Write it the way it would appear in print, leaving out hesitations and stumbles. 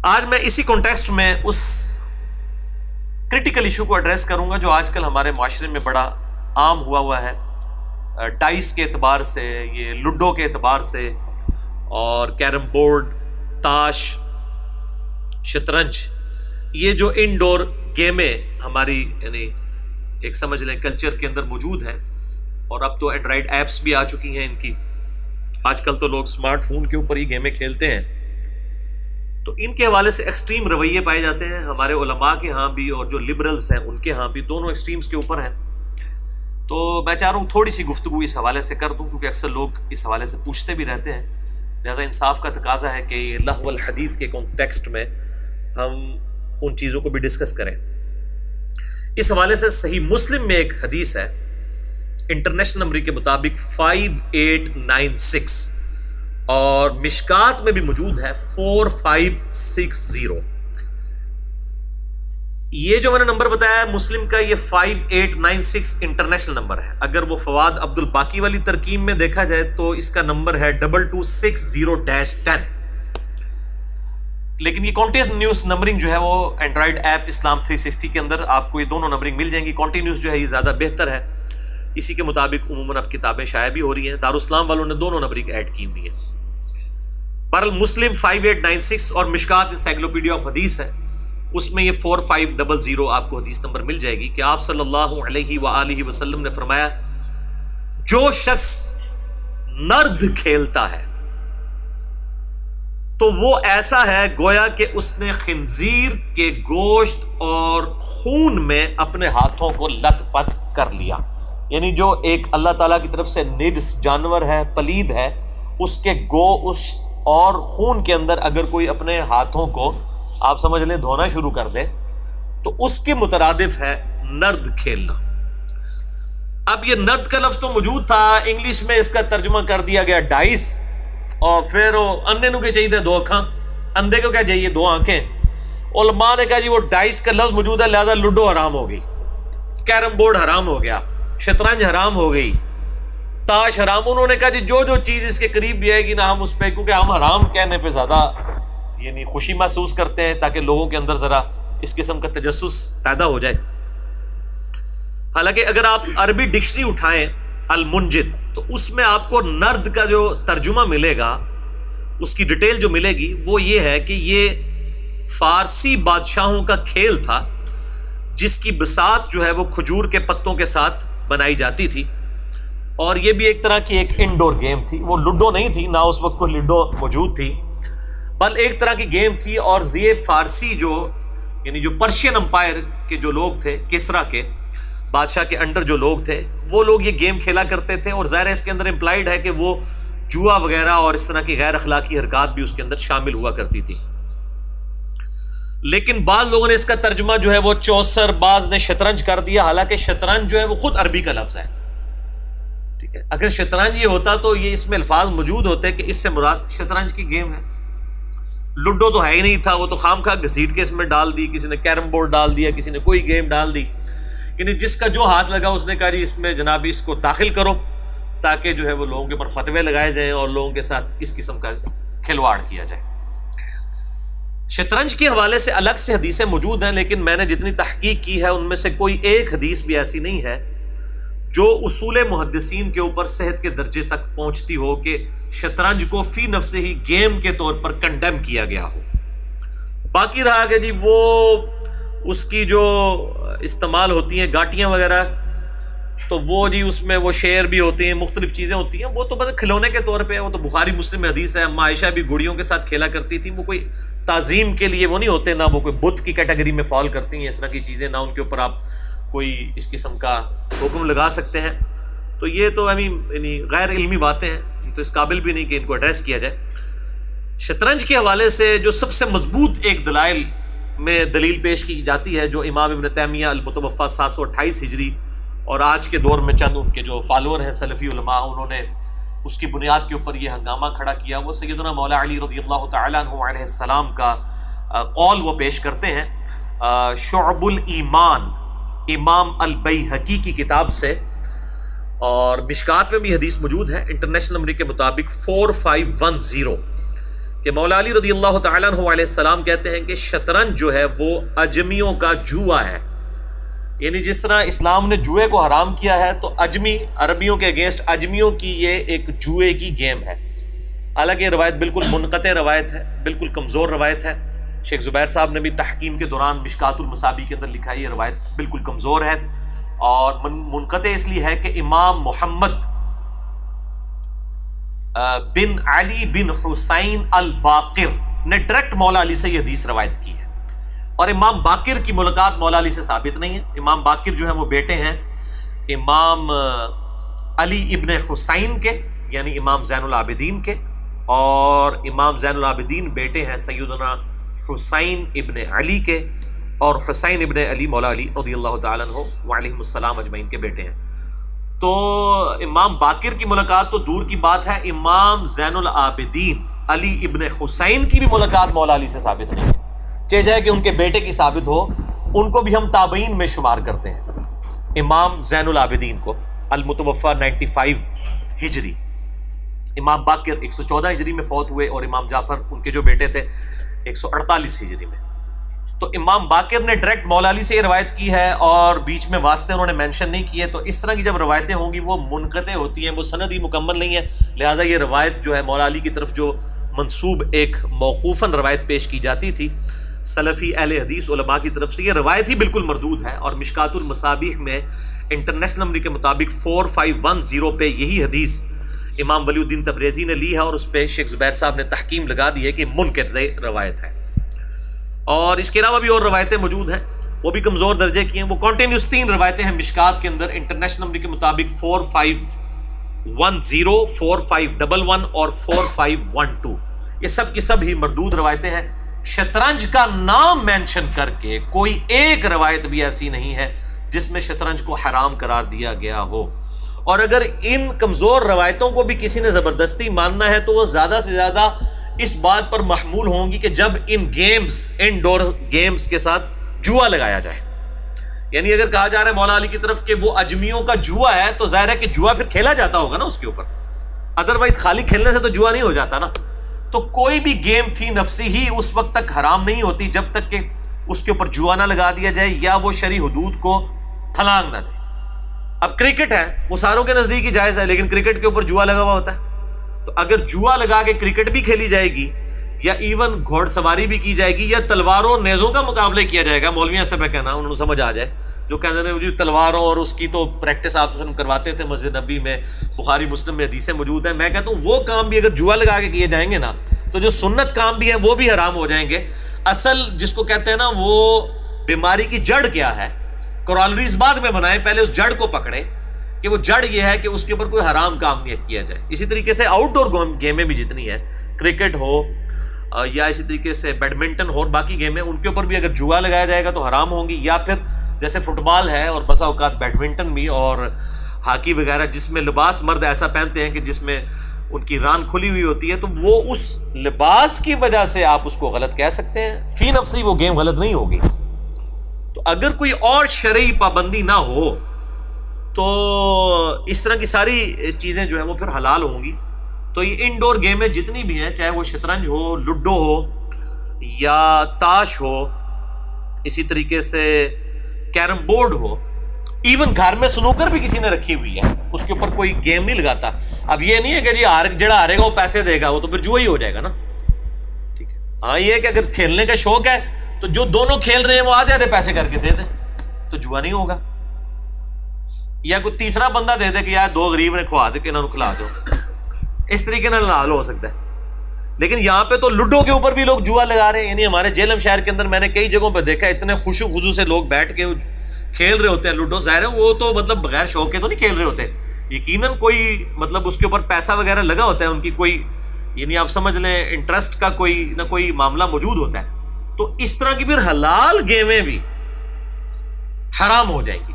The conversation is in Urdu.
آج میں اسی کانٹیکسٹ میں اس کرٹیکل ایشو کو ایڈریس کروں گا جو آج کل ہمارے معاشرے میں بڑا عام ہوا ہے، ڈائس کے اعتبار سے، یہ لوڈو کے اعتبار سے، اور کیرم بورڈ، تاش، شطرنج، یہ جو انڈور گیمیں ہماری یعنی ایک سمجھ لیں کلچر کے اندر موجود ہیں، اور اب تو اینڈرائڈ ایپس بھی آ چکی ہیں ان کی، آج کل تو لوگ اسمارٹ فون کے اوپر ہی گیمیں کھیلتے ہیں، تو ان کے حوالے سے ایکسٹریم رویے پائے جاتے ہیں ہمارے علماء کے ہاں بھی اور جو لبرلز ہیں ان کے ہاں بھی، دونوں ایکسٹریمز کے اوپر ہیں۔ تو میں چاہ رہا ہوں تھوڑی سی گفتگو اس حوالے سے کر دوں، کیونکہ اکثر لوگ اس حوالے سے پوچھتے بھی رہتے ہیں، لہذا انصاف کا تقاضا ہے کہ یہ لہو الحدیث کے کانٹیکسٹ میں ہم ان چیزوں کو بھی ڈسکس کریں۔ اس حوالے سے صحیح مسلم میں ایک حدیث ہے، انٹرنیشنل نمبر کے مطابق 5896، اور مشکات میں بھی موجود ہے 4560۔ یہ جو میں نے نمبر بتایا مسلم کا، یہ 5896 انٹرنیشنل نمبر ہے۔ اگر وہ فواد عبد الباقی والی ترکیب میں دیکھا جائے تو اس کا نمبر ہے 2260-10۔ لیکن یہ کانٹینیوس نمبرنگ جو ہے وہ اینڈرائڈ ایپ اسلام 360 کے اندر آپ کو یہ دونوں نمبرنگ مل جائیں گی۔ کانٹینیوس جو ہے یہ زیادہ بہتر ہے، اسی کے مطابق عموماً اب کتابیں شائع بھی ہو رہی ہیں، دارالاسلام والوں نے دونوں نمبرنگ ایڈ کی ہوئی ہے۔ بہرحال مسلم 5896 اور مشکات انسائکلوپیڈیا آف حدیث ہے، اس میں یہ 4500 آپ کو حدیث نمبر مل جائے گی کہ آپ صلی اللہ علیہ وآلہ وسلم نے فرمایا، جو شخص نرد کھیلتا ہے تو وہ ایسا ہے گویا کہ اس نے خنزیر کے گوشت اور خون میں اپنے ہاتھوں کو لت پت کر لیا، یعنی جو ایک اللہ تعالیٰ کی طرف سے نجس جانور ہے، پلید ہے، اس کے گوشت اور خون کے اندر اگر کوئی اپنے ہاتھوں کو آپ سمجھ لیں دھونا شروع کر دے تو اس کے مترادف ہے نرد کھیلنا۔ اب یہ نرد کا لفظ تو موجود تھا، انگلش میں اس کا ترجمہ کر دیا گیا ڈائس، اور پھر اندھے نو کے چاہیے 2 آنکھاں، اندھے کو کیا چاہیے 2 آنکھیں۔ علماء نے کہا جی وہ ڈائس کا لفظ موجود ہے لہذا لوڈو حرام ہو گئی، کیرم بورڈ حرام ہو گیا، شطرنج حرام ہو گئی، تاش حرام۔ انہوں نے کہا جی جو جو چیز اس کے قریب بھی آئے گی نا ہم اس پہ، کیونکہ ہم حرام کہنے پہ زیادہ یعنی خوشی محسوس کرتے ہیں تاکہ لوگوں کے اندر ذرا اس قسم کا تجسس پیدا ہو جائے۔ حالانکہ اگر آپ عربی ڈکشنری اٹھائیں المنجد تو اس میں آپ کو نرد کا جو ترجمہ ملے گا، اس کی ڈیٹیل جو ملے گی وہ یہ ہے کہ یہ فارسی بادشاہوں کا کھیل تھا جس کی بساط جو ہے وہ کھجور کے پتوں کے ساتھ بنائی جاتی تھی، اور یہ بھی ایک طرح کی ایک انڈور گیم تھی، وہ لوڈو نہیں تھی، نہ اس وقت کوئی لوڈو موجود تھی، بل ایک طرح کی گیم تھی۔ اور یہ فارسی جو یعنی جو پرشین امپائر کے جو لوگ تھے، کسرا کے بادشاہ کے انڈر جو لوگ تھے، وہ لوگ یہ گیم کھیلا کرتے تھے، اور ظاہر ہے اس کے اندر امپلائڈ ہے کہ وہ جوا وغیرہ اور اس طرح کی غیر اخلاقی حرکات بھی اس کے اندر شامل ہوا کرتی تھی۔ لیکن بعض لوگوں نے اس کا ترجمہ جو ہے وہ چوسر، بعض نے شطرنج کر دیا، حالانکہ شطرنج جو ہے وہ خود عربی کا لفظ ہے، ٹھیک ہے۔ اگر شطرنج یہ ہوتا تو یہ اس میں الفاظ موجود ہوتے کہ اس سے مراد شطرنج کی گیم ہے۔ لوڈو تو ہے ہی نہیں تھا، وہ تو خام خواہ گھسیٹ کے اس میں ڈال دی، کسی نے کیرم بورڈ ڈال دیا، کسی نے کوئی گیم ڈال دی، یعنی جس کا جو ہاتھ لگا اس نے کہا جی اس میں جناب اس کو داخل کرو تاکہ جو ہے وہ لوگوں کے اوپر فتوے لگائے جائیں اور لوگوں کے ساتھ اس قسم کا کھلواڑ کیا جائے۔ شطرنج کے حوالے سے الگ سے حدیثیں موجود ہیں، لیکن میں نے جتنی تحقیق کی ہے ان میں سے کوئی ایک حدیث بھی ایسی نہیں ہے جو اصول محدثین کے اوپر صحت کے درجے تک پہنچتی ہو کہ شطرنج کو فی نفس ہی گیم کے طور پر کنڈیم کیا گیا ہو۔ باقی رہا کہ جی وہ اس کی جو استعمال ہوتی ہیں گاٹیاں وغیرہ، تو وہ جی اس میں وہ شیر بھی ہوتے ہیں، مختلف چیزیں ہوتی ہیں، وہ تو بس کھلونے کے طور پہ ہے، وہ تو بخاری مسلم میں حدیث ہے، اما عائشہ بھی گڑیوں کے ساتھ کھیلا کرتی تھی، وہ کوئی تعظیم کے لیے وہ نہیں ہوتے، نہ وہ کوئی بت کی کیٹیگری میں فال کرتی ہیں، اس طرح کی چیزیں، نہ ان کے اوپر آپ کوئی اس قسم کا حکم لگا سکتے ہیں۔ تو یہ تو یعنی غیر علمی باتیں ہیں، یہ تو اس قابل بھی نہیں کہ ان کو ایڈریس کیا جائے۔ شطرنج کے حوالے سے جو سب سے مضبوط ایک دلائل میں دلیل پیش کی جاتی ہے، جو امام ابن تیمیہ المتوفیٰ 728 ہجری اور آج کے دور میں چند ان کے جو فالوور ہیں سلفی علماء، انہوں نے اس کی بنیاد کے اوپر یہ ہنگامہ کھڑا کیا، وہ سیدنا مولا علی رضی اللہ تعالیٰ عنہ علیہ السلام کا قول وہ پیش کرتے ہیں شعب الایمان امام البیہقی کی کتاب سے، اور مشکات میں بھی حدیث موجود ہے انٹرنیشنل نمبر کے مطابق 4510 کہ مولا علی رضی اللہ تعالیٰ عنہ علیہ السلام کہتے ہیں کہ شطرنج جو ہے وہ اجمیوں کا جوا ہے. یعنی جس طرح اسلام نے جوئے کو حرام کیا ہے تو اجمی عربیوں کے اگینسٹ اجمیوں کی یہ ایک جوئے کی گیم ہے. حالانکہ یہ روایت بالکل منقطع روایت ہے, بالکل کمزور روایت ہے. شیخ زبیر صاحب نے بھی تحکیم کے دوران مشکات المصابیح کے اندر لکھا ہے یہ روایت بالکل کمزور ہے, اور منقطع اس لیے ہے کہ امام محمد بن علی بن حسین الباقر نے ڈائریکٹ مولا علی سے یہ حدیث روایت کی ہے, اور امام باقر کی ملاقات مولا علی سے ثابت نہیں ہے. امام باقر جو ہیں وہ بیٹے ہیں امام علی ابن حسین کے, یعنی امام زین العابدین کے, اور امام زین العابدین بیٹے ہیں سیدنا حسین ابن علی کے, اور حسین ابن علی مولا علی رضی اللہ تعالیٰ عنہ وعلیہم السلام اجمعین کے بیٹے ہیں. تو امام باقر کی ملاقات تو دور کی بات ہے, امام زین العابدین علی ابن حسین کی بھی ملاقات مولا علی سے ثابت نہیں ہے. چاہے جائے کہ ان کے بیٹے کی ثابت ہو, ان کو بھی ہم تابعین میں شمار کرتے ہیں. امام زین العابدین کو المتوفى 95 ہجری, امام باقر 114 ہجری میں فوت ہوئے, اور امام جعفر ان کے جو بیٹے تھے 148 ہجری میں. تو امام باقر نے ڈائریکٹ مولا علی سے یہ روایت کی ہے, اور بیچ میں واسطے انہوں نے مینشن نہیں کیے. تو اس طرح کی جب روایتیں ہوں گی وہ منقطع ہوتی ہیں, وہ سند ہی مکمل نہیں ہے. لہٰذا یہ روایت جو ہے مولا علی کی طرف جو منسوب ایک موقوفاً روایت پیش کی جاتی تھی سلفی اہل حدیث علماء کی طرف سے, یہ روایت ہی بالکل مردود ہے. اور مشکات المصابیح میں انٹرنیشنل نمبر کے مطابق 4510 پہ یہی حدیث امام ولی الدین تبریزی نے لی ہے, اور اس پہ شیخ زبیر صاحب نے تحکیم لگا دی ہے کہ منقطع روایت ہے. اور اس کے علاوہ بھی اور روایتیں موجود ہیں, وہ بھی کمزور درجے کی ہیں. وہ کنٹینیوس 3 روایتیں ہیں مشکات کے اندر انٹرنیشنل نمبر کے مطابق 4510, 4511 اور 4512. یہ سب کی سب ہی مردود روایتیں ہیں. شطرنج کا نام مینشن کر کے کوئی ایک روایت بھی ایسی نہیں ہے جس میں شطرنج کو حرام قرار دیا گیا ہو. اور اگر ان کمزور روایتوں کو بھی کسی نے زبردستی ماننا ہے تو وہ زیادہ سے زیادہ اس بات پر محمول ہوں گی کہ جب ان گیمز, انڈور گیمز کے ساتھ جوا لگایا جائے. یعنی اگر کہا جا رہا ہے مولا علی کی طرف کہ وہ اجمیوں کا جوا ہے, تو ظاہر ہے کہ جوا پھر کھیلا جاتا ہوگا نا اس کے اوپر, ادروائز خالی کھیلنے سے تو جوا نہیں ہو جاتا نا. تو کوئی بھی گیم فی نفسی ہی اس وقت تک حرام نہیں ہوتی جب تک کہ اس کے اوپر جوا نہ لگا دیا جائے یا وہ شرعی حدود کو پھلانگ نہ دے. اب کرکٹ ہے, وہ ساروں کے نزدیک ہی جائز ہے, لیکن کرکٹ کے اوپر جوا لگا ہوا ہوتا ہے. تو اگر جوا لگا کے کرکٹ بھی کھیلی جائے گی, یا ایون گھوڑ سواری بھی کی جائے گی, یا تلواروں نیزوں کا مقابلہ کیا جائے گا, مولوی اس پہ کہنا انہوں نے سمجھ آ جائے, جو کہتے ہیں تلواروں اور اس کی تو پریکٹس آپ سے کرواتے تھے مسجد نبوی میں, بخاری مسلم میں حدیثیں موجود ہیں. میں کہتا ہوں وہ کام بھی اگر جوا لگا کے کیے جائیں گے نا, تو جو سنت کام بھی ہیں وہ بھی حرام ہو جائیں گے. اصل جس کو کہتے ہیں نا, وہ بیماری کی جڑ کیا ہے, کورالریز بعد میں بنائے, پہلے اس جڑ کو پکڑے کہ وہ جڑ یہ ہے کہ اس کے اوپر کوئی حرام کام نہیں کیا جائے. اسی طریقے سے آؤٹ ڈور گیمیں بھی جتنی ہیں, کرکٹ ہو یا اسی طریقے سے بیڈمنٹن ہو اور باقی گیمیں, ان کے اوپر بھی اگر جوا لگایا جائے گا تو حرام ہوں گی. یا پھر جیسے فٹ بال ہے اور بسا اوقات بیڈمنٹن بھی اور ہاکی وغیرہ, جس میں لباس مرد ایسا پہنتے ہیں کہ جس میں ان کی ران کھلی ہوئی ہوتی ہے, تو وہ اس لباس کی وجہ سے آپ اس کو غلط کہہ سکتے ہیں. فی نفسی وہ گیم غلط نہیں ہوگی. تو اگر کوئی اور شرعی پابندی نہ ہو تو اس طرح کی ساری چیزیں جو ہیں وہ پھر حلال ہوں گی. تو یہ انڈور گیمیں جتنی بھی ہیں, چاہے وہ شطرنج ہو, لڈو ہو, یا تاش ہو, اسی طریقے سے کیرم بورڈ ہو, ایون گھر میں سنوکر بھی کسی نے رکھی ہوئی ہے, اس کے اوپر کوئی گیم نہیں لگاتا. اب یہ نہیں ہے کہ جی جڑا ہارے گا وہ پیسے دے گا, وہ تو پھر جوا ہی ہو جائے گا نا. ٹھیک ہے, ہاں یہ ہے کہ اگر کھیلنے کا شوق ہے تو جو دونوں کھیل رہے ہیں وہ آدھے پیسے کر کے دے دیں, تو جوا نہیں ہوگا. یا کوئی تیسرا بندہ دے دے کہ یار 2 غریب نے کھوا دے کہ انہوں نے کھلا دو, اس طریقے سے حلال ہو سکتا ہے. لیکن یہاں پہ تو لڈو کے اوپر بھی لوگ جوا لگا رہے ہیں. یعنی ہمارے جہلم شہر کے اندر میں نے کئی جگہوں پہ دیکھا, اتنے خوشو خضو سے لوگ بیٹھ کے کھیل رہے ہوتے ہیں لڈو. ظاہر ہے وہ تو مطلب بغیر شوق کے تو نہیں کھیل رہے ہوتے, یقیناً کوئی مطلب اس کے اوپر پیسہ وغیرہ لگا ہوتا ہے, ان کی کوئی یعنی آپ سمجھ لیں انٹرسٹ کا کوئی نہ کوئی معاملہ موجود ہوتا ہے. تو اس طرح کی پھر حلال گیمیں بھی حرام ہو جائیں گی.